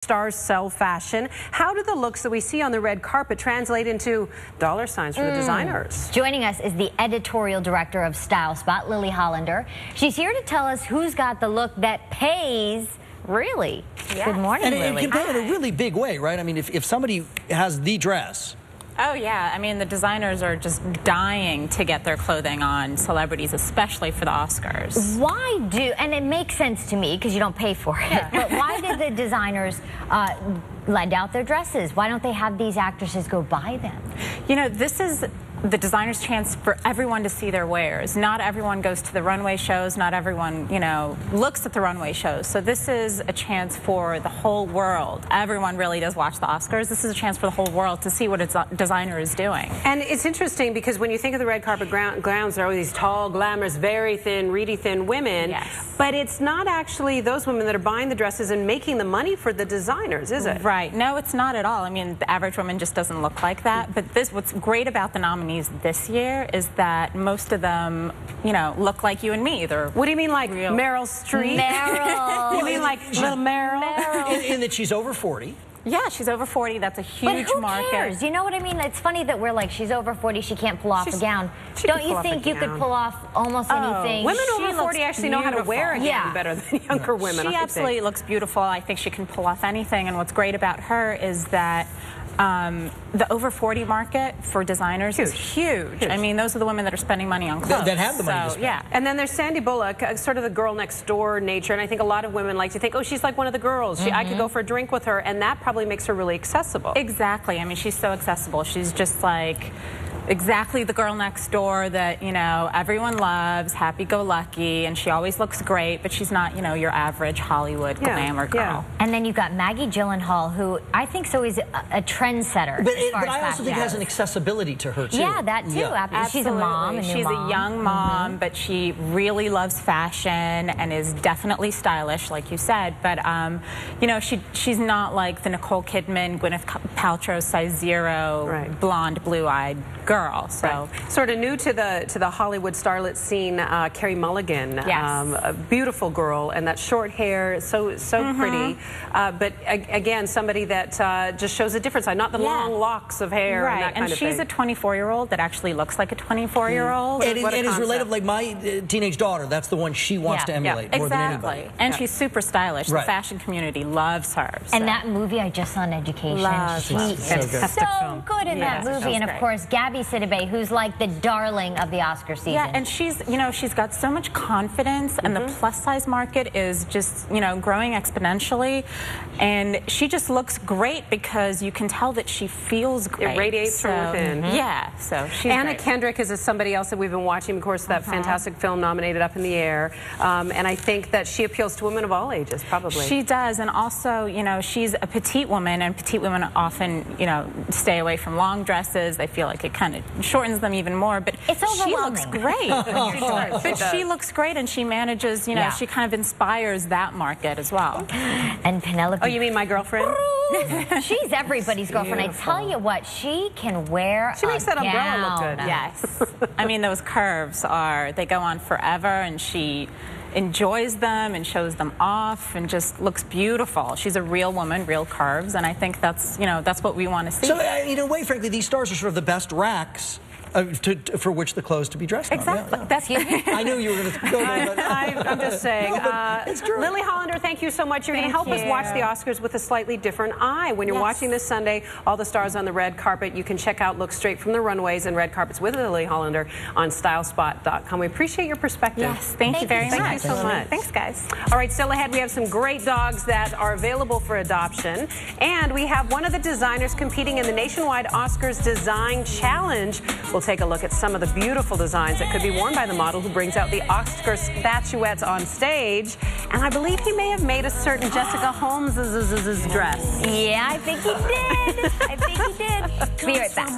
Stars sell fashion. How do the looks that we see on the red carpet translate into dollar signs for the designers? Joining us is the editorial director of Style Spot, Lily Hollander. She's here to tell us who's got the look that pays, really. Yes. Good morning, Lily. And it can pay in a really big way, right? I mean, if somebody has the dress. Oh, yeah. I mean, the designers are just dying to get their clothing on celebrities, especially for the Oscars. Why do, and it makes sense to me because you don't pay for it, but why did the designers lend out their dresses? Why don't they have these actresses go buy them? You know, this is the designer's chance for everyone to see their wares. Not everyone goes to the runway shows. Not everyone, looks at the runway shows. So this is a chance for the whole world. Everyone really does watch the Oscars. This is a chance for the whole world to see what a designer is doing. And it's interesting because when you think of the red carpet grounds, there are always these tall, glamorous, very thin, reedy thin women. Yes. But it's not actually those women that are buying the dresses and making the money for the designers, is it? Right. No, it's not at all. I mean, the average woman just doesn't look like that. But what's great about the nominees this year is that most of them, look like you and me. What do you mean, like real. Meryl Streep? Meryl. You mean like little Meryl? In that she's over 40. Yeah, she's over 40. That's a huge market. But who cares? You know what I mean? It's funny that we're like, she's over 40, she can't pull off a gown. Don't you think you could pull off almost anything? Women over 40 actually know how to wear a gown better than younger women. She absolutely looks beautiful. I think she can pull off anything. And what's great about her is that the over 40 market for designers is huge. I mean, those are the women that are spending money on clothes. That have the money to spend. Yeah. And then there's Sandy Bullock, sort of the girl next door nature. And I think a lot of women like to think, oh, she's like one of the girls. I could go for a drink with her. And that probably makes her really accessible. Exactly. I mean, she's so accessible. She's just like exactly the girl next door that, everyone loves, happy-go-lucky, and she always looks great, but she's not, your average Hollywood glamour girl. Yeah. And then you've got Maggie Gyllenhaal, who I think is a trendsetter. But I also think has an accessibility to her, too. Yeah, that too. Yeah. She's a mom. She's a young mom, but she really loves fashion and is definitely stylish, like you said. But, she's not like the Nicole Kidman, Gwyneth Paltrow size 0, blonde, blue-eyed girl. So sort of new to the Hollywood starlet scene, Carey Mulligan, a beautiful girl, and that short hair, so pretty. But again, somebody that just shows a different side, not the long locks of hair. Right, and that kind of she's thing. a 24-year-old that actually looks like a 24-year-old. And is related, like my teenage daughter. That's the one she wants to emulate more than anybody. And she's super stylish. The fashion community loves her. And that movie I just saw on Education, she is so good in that movie. And of course, Gabby Sidibe, who's like the darling of the Oscar season. Yeah, and she's got so much confidence, and the plus-size market is just, growing exponentially. And she just looks great because you can tell that she feels great. It radiates from within. Yeah, so she's Anna great. Kendrick is somebody else that we've been watching, of course, that fantastic film nominated Up in the Air. And I think that she appeals to women of all ages, probably. She does, and also, she's a petite woman, and petite women often, stay away from long dresses. They feel like it kind of shortens them even more, but she looks great. But she looks great, and she manages, she kind of inspires that market as well. And Penelope. Oh, you mean my girlfriend? She's everybody's girlfriend. Beautiful. I tell you what, she can wear She makes that umbrella look good. Yes. I mean, those curves they go on forever, and she enjoys them and shows them off and just looks beautiful. She's a real woman, real curves, and I think that's what we want to see. So in a way, frankly, these stars are sort of the best racks for which the clothes to be dressed on. Exactly. That's you. I knew you were going to go there, but I'm just saying. It's true. Lily Hollander, thank you so much. You're going to help us watch the Oscars with a slightly different eye. When you're watching this Sunday, all the stars on the red carpet, you can check out Look Straight from the Runways and Red Carpets with Lily Hollander on stylespot.com. We appreciate your perspective. Yes, thank you very much. Thank you so much. Thanks, guys. All right, still ahead, we have some great dogs that are available for adoption. And we have one of the designers competing in the Nationwide Oscars Design Challenge. We'll take a look at some of the beautiful designs that could be worn by the model who brings out the Oscar statuettes on stage. And I believe he may have made a certain Jessica Holmes' dress. Yeah, I think he did. I think he did. Be right back.